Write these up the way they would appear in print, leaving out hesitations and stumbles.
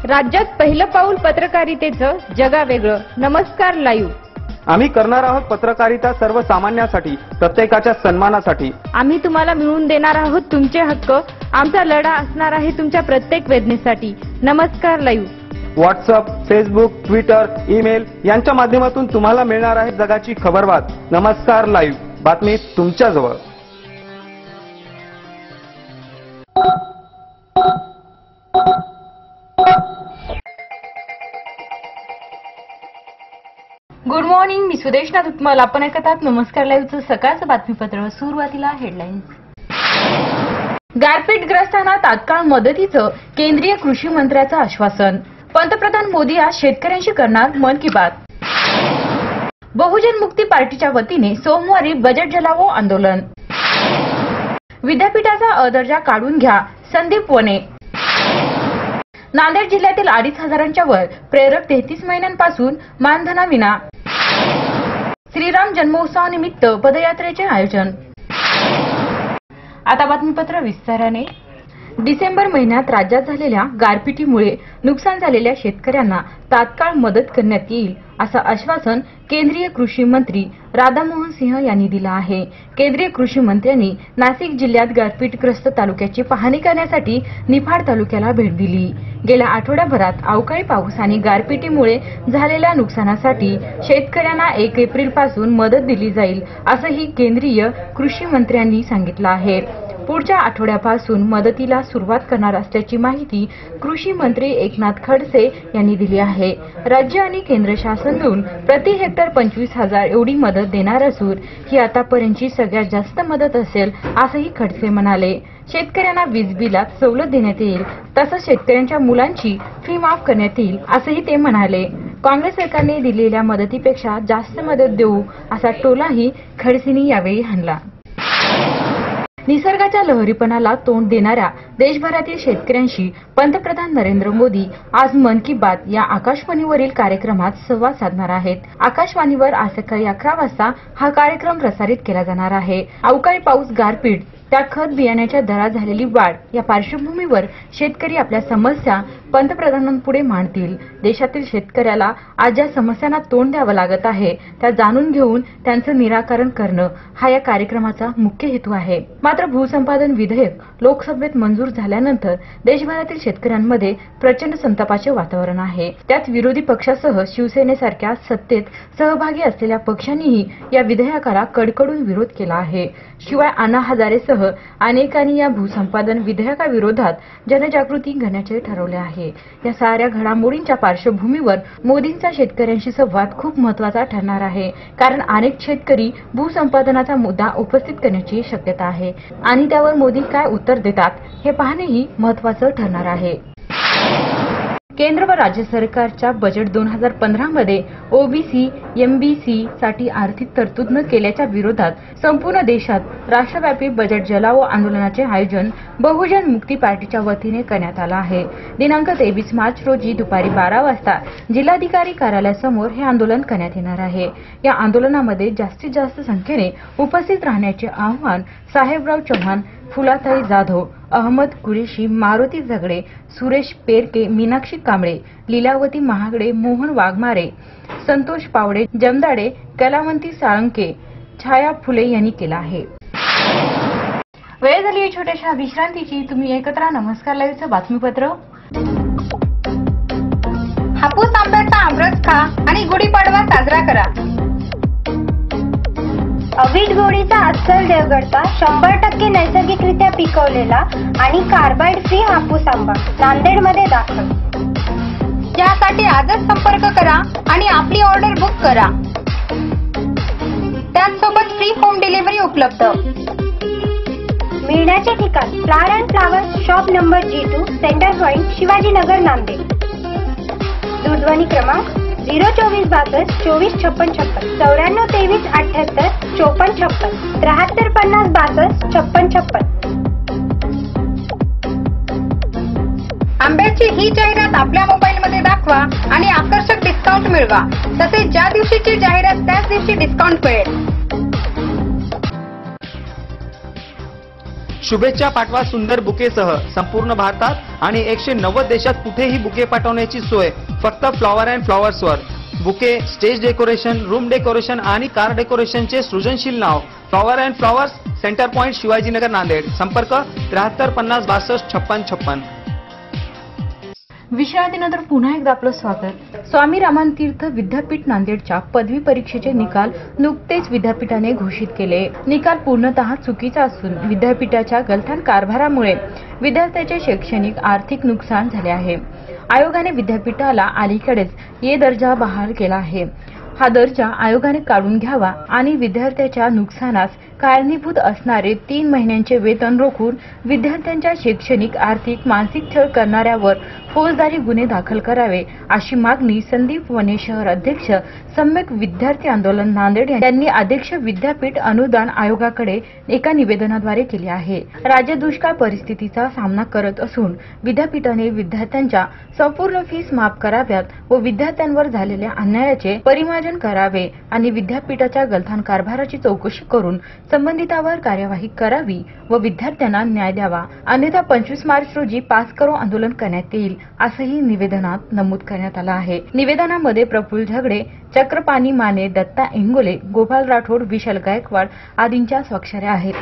राज्यात पहिलं पाऊल पत्रकारितेचं जगावेगळं. नमस्कार लाईव्ह. आम्ही करणार आहोत पत्रकारिता सर्वसामान्यांसाठी, प्रत्येकाच्या सन्मानासाठी. आम्ही तुम्हाला मिळवून देणार आहोत तुमचे हक्क. आमचा लढा असणार आहे तुमच्या प्रत्येक वेदनेसाठी. नमस्कार live. WhatsApp, Facebook, Twitter, email यांच्या माध्यमातून तुम्हाला मिळणार आहे जगाची खबरबात. नमस्कार लाईव्ह, बातमी तुमच्या जवळ. Good morning. मी सुदेशना धुतमल. आपण ऐकत आहात नमस्कार लाईव्हचं सकाळचं बातमीपत्र. सुरुवातीला हेडलाईन्स. गारपीटग्रस्तांना तात्काळ मदतीचं केंद्रीय कृषी मंत्र्याचं आश्वासन. पंतप्रधान मोदी आज शेतकऱ्यांशी करणार मन की बात. बहुजन मुक्ती पार्टीच्या वतीने सोमवारी बजेट जलावो आंदोलन. विद्यापीठाचा अदर्जा काढून घ्या, संदीप वने. नांदेड जिल्ह्यातील 2,500च्या वर प्रेरक 33 महिन्यांपासून मानधनाविना. श्रीराम जन्मोत्सवानिमित्त पदयात्रेचे आयोजन. आता बातमीपत्र विस्ताराने. डिसेंबर महिन्यात राज्यात झालेल्या गारपिटीमुळे नुकसान झालेल्या शेतकऱ्यांना तात्काळ मदत करण्यात येईल असं आश्वासन केंद्रीय कृषी मंत्री राधामोहन सिंह यांनी दिलं आहे. केंद्रीय कृषी मंत्र्यांनी नाशिक जिल्ह्यात गारपीटग्रस्त तालुक्याची पाहणी करण्यासाठी निफाड तालुक्याला भेट दिली. गेल्या आठवड्याभरात अवकाळी पाऊस आणि गारपिटीमुळे झालेल्या नुकसानासाठी शेतकऱ्यांना 1 एप्रिलपासून मदत दिली जाईल असंही केंद्रीय कृषी मंत्र्यांनी सांगितलं आहे. पुढच्या आठवड्यापासून मदतीला सुरुवात करणार असल्याची माहिती कृषी मंत्री एकनाथ खडसे यांनी दिली आहे. राज्य आणि केंद्र शासन मिळून प्रति हेक्टर 25,000 एवढी मदत देणार असून ही आतापर्यंतची सगळ्यात जास्त मदत असेल असंही खडसे म्हणाले. शेतकऱ्यांना वीज बिलात सवलत देण्यात येईल, तसंच शेतकऱ्यांच्या मुलांची फी माफ करण्यात येईल असंही ते म्हणाले. काँग्रेस सरकारने दिलेल्या मदतीपेक्षा जास्त मदत देऊ असा टोलाही खडसेंनी यावेळी हाणला. निसर्गाच्या लहरीपणाला तोंड देणाऱ्या देशभरातील शेतकऱ्यांशी पंतप्रधान नरेंद्र मोदी आज मन की बात या आकाशवाणीवरील कार्यक्रमात संवाद साधणार आहेत. आकाशवाणीवर आज सकाळी 11 वाजता हा कार्यक्रम प्रसारित केला जाणार आहे. अवकाळी पाऊस, गारपीट, त्या खत बियाण्याच्या दरात झालेली वाढ या पार्श्वभूमीवर शेतकरी आपल्या समस्या पंतप्रधानांपुढे मांडतील. देशातील शेतकऱ्याला आज ज्या समस्यांना तोंड द्यावं लागत आहे त्या जाणून घेऊन त्यांचं निराकरण करणं हा या कार्यक्रमाचा मुख्य हेतू आहे. मात्र भूसंपादन विधेयक लोकसभेत मंजूर झाल्यानंतर देशभरातील शेतकऱ्यांमध्ये प्रचंड संतापाचे वातावरण आहे. त्यात विरोधी पक्षासह शिवसेनेसारख्या सत्तेत सहभागी असलेल्या पक्षांनीही या विधेयकाला कडकडून विरोध केला आहे. शिवाय अण्णा हजारेसह अनेकांनी या भूसंपादन विधेयकाविरोधात जनजागृती करण्याचे ठरवले आहे. या साऱ्या घडामोडींच्या पार्श्वभूमीवर मोदींचा शेतकऱ्यांशी संवाद खूप महत्त्वाचा ठरणार आहे. कारण अनेक शेतकरी भूसंपादनाचा मुद्दा उपस्थित करण्याची शक्यता आहे आणि त्यावर मोदी काय उत्तर देतात हे पाहणेही महत्त्वाचं ठरणार आहे. केंद्र व राज्य सरकारच्या बजेट 2015 मध्ये ओबीसी, एमबीसी साठी आर्थिक तरतूद न केल्याच्या विरोधात संपूर्ण देशात राष्ट्रव्यापी बजेट जलावो आंदोलनाचे आयोजन बहुजन मुक्ती पार्टीच्या वतीने करण्यात आलं आहे. दिनांक 23 मार्च रोजी दुपारी 12 वाजता जिल्हाधिकारी कार्यालयासमोर हे आंदोलन करण्यात येणार आहे. या आंदोलनामध्ये जास्तीत जास्त संख्येने उपस्थित राहण्याचे आवाहन साहेबराव चव्हाण, फुलाताई जाधव, अहमद कुरेशी, मारुती झगडे, सुरेश पेरके, मीनाक्षी कांबळे, लीलावती महागडे, मोहन वाघमारे, संतोष पावडे, जमदाडे, कलावंती साळंके, छाया फुले यांनी केला आहे. वेळ झाली आहे छोट्याशा विश्रांतीची. तुम्ही एकत्र नमस्कार लाईव्हचं बातमीपत्र. हापूस आंब्याचा आमरस खा आणि गुढीपाडवा साजरा करा. अवीट गोडीचा अस्सल देवगडचा 100% नैसर्गिकरित्या पिकवलेला आणि कार्बाइड फ्री हापूस आंबा नांदेडमध्ये दाखल. यासाठी आजच संपर्क करा आणि आपली ऑर्डर बुक करा. त्याचसोबत फ्री होम डिलिव्हरी उपलब्ध. मिळण्याचे ठिकाण flower and flower shop number G2, centre point, Shivajinagar, Nanded. दूरध्वनी क्रमांक 024 62 24 56 56 94 23 78 54 56 73 50 62 56. आंब्याची ही जाहिरात आपल्या मोबाईलमध्ये दाखवा आणि आकर्षक डिस्काउंट मिळवा. तसेच ज्या दिवशीची जाहिरात त्याच दिवशी डिस्काउंट मिळेल. शुभेच्छा पाठवा सुंदर बुकेसह. संपूर्ण भारतात आणि 190 देशात कुठेही बुके पाठवण्याची सोय फक्त फ्लॉवर अँड फ्लॉवर्सवर. Bouquet, stage decoration, room decoration आणि कार डेकोरेशनचे सृजनशील नाव flower and flowers, centre point, Shivajinagar, Nanded. संपर्क 73 50 62 56 56. विश्रांतीनंतर पुन्हा एकदा आपलं स्वागत. स्वामी रामातीर्थ विद्यापीठ नांदेडच्या पदवी परीक्षेचे निकाल नुकतेच विद्यापीठाने घोषित केले. निकाल पूर्णतः चुकीचा असून विद्यापीठाच्या गलथान कारभारामुळे विद्यार्थ्याचे शैक्षणिक आर्थिक नुकसान झाले आहे. आयोगाने विद्यापीठाला अलीकडेच ए दर्जा बहाल केला आहे. हा दर्जा आयोगाने काढून घ्यावा आणि विद्यार्थ्याच्या नुकसानास कारणीभूत असणारे 3 महिन्यांचे वेतन रोखून विद्यार्थ्यांच्या शैक्षणिक, आर्थिक, मानसिक छळ करणाऱ्यावर फौजदारी गुन्हे दाखल करावे अशी मागणी संदीप वने शहर अध्यक्ष सम्यक विद्यार्थी आंदोलन नांदेड यांनी अध्यक्ष विद्यापीठ अनुदान आयोगाकडे एका निवेदनाद्वारे केली आहे. राज्य दुष्काळ परिस्थितीचा सामना करत असून विद्यापीठाने विद्यार्थ्यांच्या संपूर्ण फीस माफ कराव्यात व विद्यार्थ्यांवर झालेल्या अन्यायाचे परिमार्जन करावे आणि विद्यापीठाच्या गलथान कारभाराची चौकशी करून संबंधितांवर कार्यवाही करावी व विद्यार्थ्यांना न्याय द्यावा. अन्यथा 25 मार्च रोजी पास करो आंदोलन करण्यात येईल असंही निवेदनात नमूद करण्यात आलं आहे. निवेदनामध्ये प्रफुल्ल झगडे, चक्रपाणी माने, दत्ता इंगोले, गोपाल राठोड, विशाल गायकवाड आदींच्या स्वाक्षऱ्या आहेत.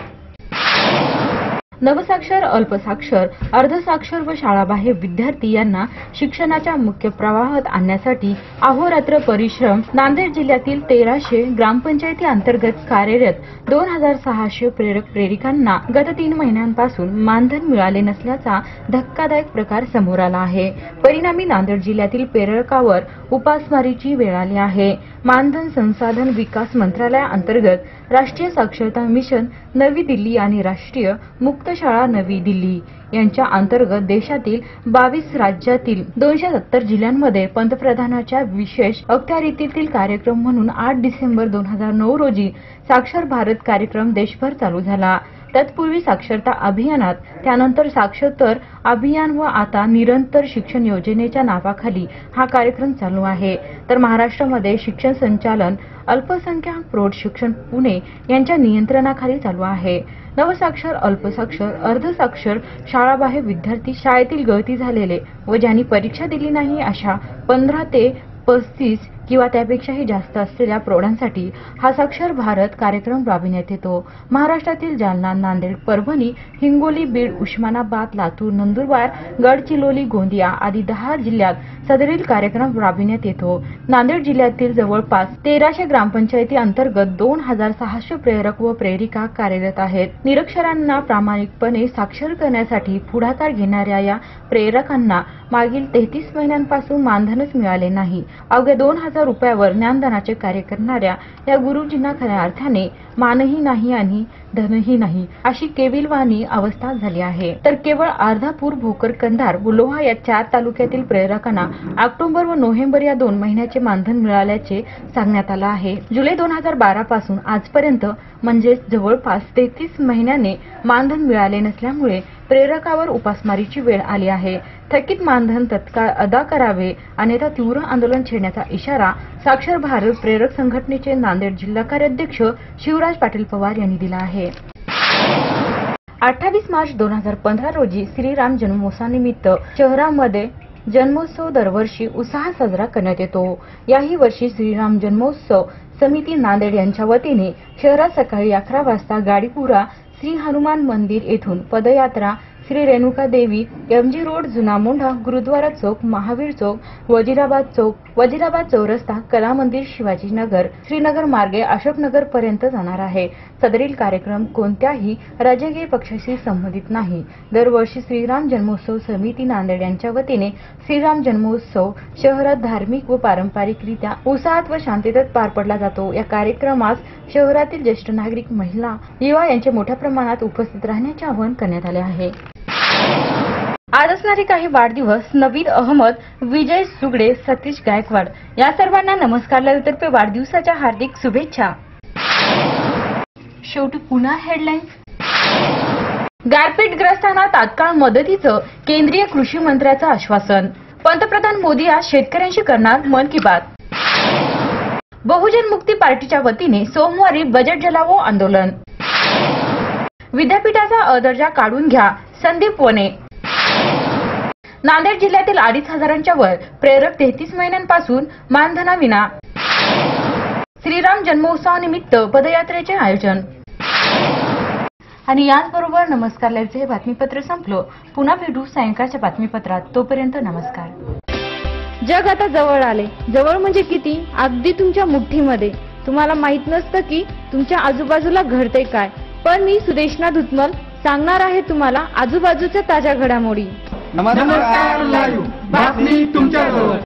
नवसाक्षर, अल्पसाक्षर, अर्धसाक्षर व शाळाबाह्य विद्यार्थी यांना शिक्षणाच्या मुख्य प्रवाहात आणण्यासाठी अहोरात्र परिश्रम. नांदेड जिल्ह्यातील 1300 ग्रामपंचायती अंतर्गत कार्यरत 2600 प्रेरक प्रेरिकांना गत 3 महिन्यांपासून मानधन मिळाले नसल्याचा धक्कादायक प्रकार समोर आला आहे. परिणामी नांदेड जिल्ह्यातील प्रेरकावर उपासमारीची वेळ आली आहे. मानधन संसाधन विकास मंत्रालयाअंतर्गत राष्ट्रीय साक्षरता मिशन नवी दिल्ली आणि राष्ट्रीय मुक्त शाळा नवी दिल्ली यांच्या अंतर्गत देशातील 22 राज्यातील 270 जिल्ह्यांमध्ये पंतप्रधानांच्या विशेष अखत्यारीतील कार्यक्रम म्हणून 8 डिसेंबर 2009 रोजी साक्षर भारत कार्यक्रम देशभर चालू झाला. तत्पूर्वी साक्षरता अभियानात, त्यानंतर साक्षरतर अभियान व आता निरंतर शिक्षण योजनेच्या नावाखाली हा कार्यक्रम चालू आहे. तर महाराष्ट्रामध्ये शिक्षण संचालन अल्पसंख्याक प्रौढ शिक्षण पुणे यांच्या नियंत्रणाखाली चालू आहे. नवसाक्षर, अल्पसाक्षर, अर्धसाक्षर, शाळाबाह्य विद्यार्थी, शाळेतील गळती झालेले व ज्यांनी परीक्षा दिली नाही अशा 15 ते 35 किंवा त्यापेक्षाही जास्त असलेल्या प्रौढांसाठी हा साक्षर भारत कार्यक्रम राबविण्यात येतो. महाराष्ट्रातील जालना, नांदेड, परभणी, हिंगोली, बीड, उस्मानाबाद, लातूर, नंदुरबार, गडचिरोली, गोंदिया आदी 10 जिल्ह्यात सदरील कार्यक्रम राबविण्यात येतो. नांदेड जिल्ह्यातील जवळपास 1300 ग्रामपंचायती अंतर्गत 2600 प्रेरक व प्रेरिका कार्यरत आहेत. निरक्षरांना प्रामाणिकपणे साक्षर करण्यासाठी पुढाकार घेणाऱ्या या प्रेरकांना मागील 33 महिन्यांपासून मानधनच मिळाले नाही. अवघ्या 2000 रुपयावर ज्ञानदानाचे कार्य करणाऱ्या या गुरुजींना खऱ्या अर्थाने मानही नाही आणि धनही नाही अशी केविलवाणी अवस्था झाली आहे. तर केवळ अर्धापूर, भोकर, कंधार व लोहा या 4 तालुक्यातील प्रेरकांना ऑक्टोबर व नोव्हेंबर या 2 महिन्याचे मानधन मिळाल्याचे सांगण्यात आलं आहे. जुलै 2012 पासून आजपर्यंत म्हणजे जवळपास 33 महिन्याने मानधन मिळाले नसल्यामुळे प्रेरकावर उपासमारीची वेळ आली आहे. थकीत मानधन तत्काळ अदा करावे अन्यथा तीव्र आंदोलन छेडण्याचा इशारा साक्षर भारत प्रेरक संघटनेचे नांदेड जिल्हा कार्याध्यक्ष शिवराज पाटील पवार यांनी दिला आहे. 28 मार्च 2015 रोजी श्रीराम जन्मोत्सवानिमित्त शहरामध्ये जन्मोत्सव दरवर्षी उत्साहात साजरा करण्यात येतो. याही वर्षी श्रीराम जन्मोत्सव समिती नांदेड यांच्या वतीने शहरात सकाळी 11 वाजता गाडीपुरा श्री हनुमान मंदिर येथून पदयात्रा श्री रेणुका देवी, एमजी रोड, जुना मोंढा, गुरुद्वारा चौक, महावीर चौक, वजीराबाद चौक, वजीराबाद चौरस्ता, कला मंदिर, शिवाजीनगर, श्रीनगर मार्गे अशोकनगर पर्यंत जाणार आहे. सदरील कार्यक्रम कोणत्याही राजकीय पक्षाशी संबंधित नाही. दरवर्षी श्रीराम जन्मोत्सव समिती नांदेड यांच्या वतीने श्रीराम जन्मोत्सव शहरात धार्मिक व पारंपरिकरित्या उत्साहात व शांततेत पार पडला जातो. या कार्यक्रमास शहरातील ज्येष्ठ नागरिक, महिला, युवा यांचे मोठ्या प्रमाणात उपस्थित राहण्याचे आवाहन करण्यात आले आहे. आज असणारे काही वाढदिवस: नवीद अहमद, विजय सुगडे, सतीश गायकवाड या सर्वांना नमस्कार लाईव्हतर्फे वाढदिवसाच्या हार्दिक शुभेच्छा. शेवटी पुन्हा हेडलाईन्स. गारपीटग्रस्तांना तात्काळ मदतीचं केंद्रीय कृषी मंत्र्याचं आश्वासन. पंतप्रधान मोदी आज शेतकऱ्यांशी करणार मन की बात. बहुजन मुक्ती पार्टीच्या वतीने सोमवारी बजेट जलावो आंदोलन. विद्यापीठाचा अदर्जा काढून घ्या, संदीप वने. नांदेड जिल्ह्यातील 2,500च्या वर प्रेरक 33 महिन्यांपासून मानधनाविना श्रीराम जन्मोत्सवानिमित्त पदयात्रेचे आयोजन. आणि याचबरोबर नमस्कार लाईव्हचे हे बातमीपत्र संपलं. पुन्हा भेटू सायंकाळच्या बातमीपत्रात. तोपर्यंत नमस्कार. जग आता जवळ आले. जवळ म्हणजे किती? अगदी तुमच्या मुठ्ठीमध्ये. तुम्हाला माहित नसतं की तुमच्या आजूबाजूला घडते काय, पण मी सुदेशना धुतमल सांगणार आहे तुम्हाला आजूबाजूच्या ताज्या घडामोडी. नमस्कार लाईव्ह बातमी तुमच्या जवळ.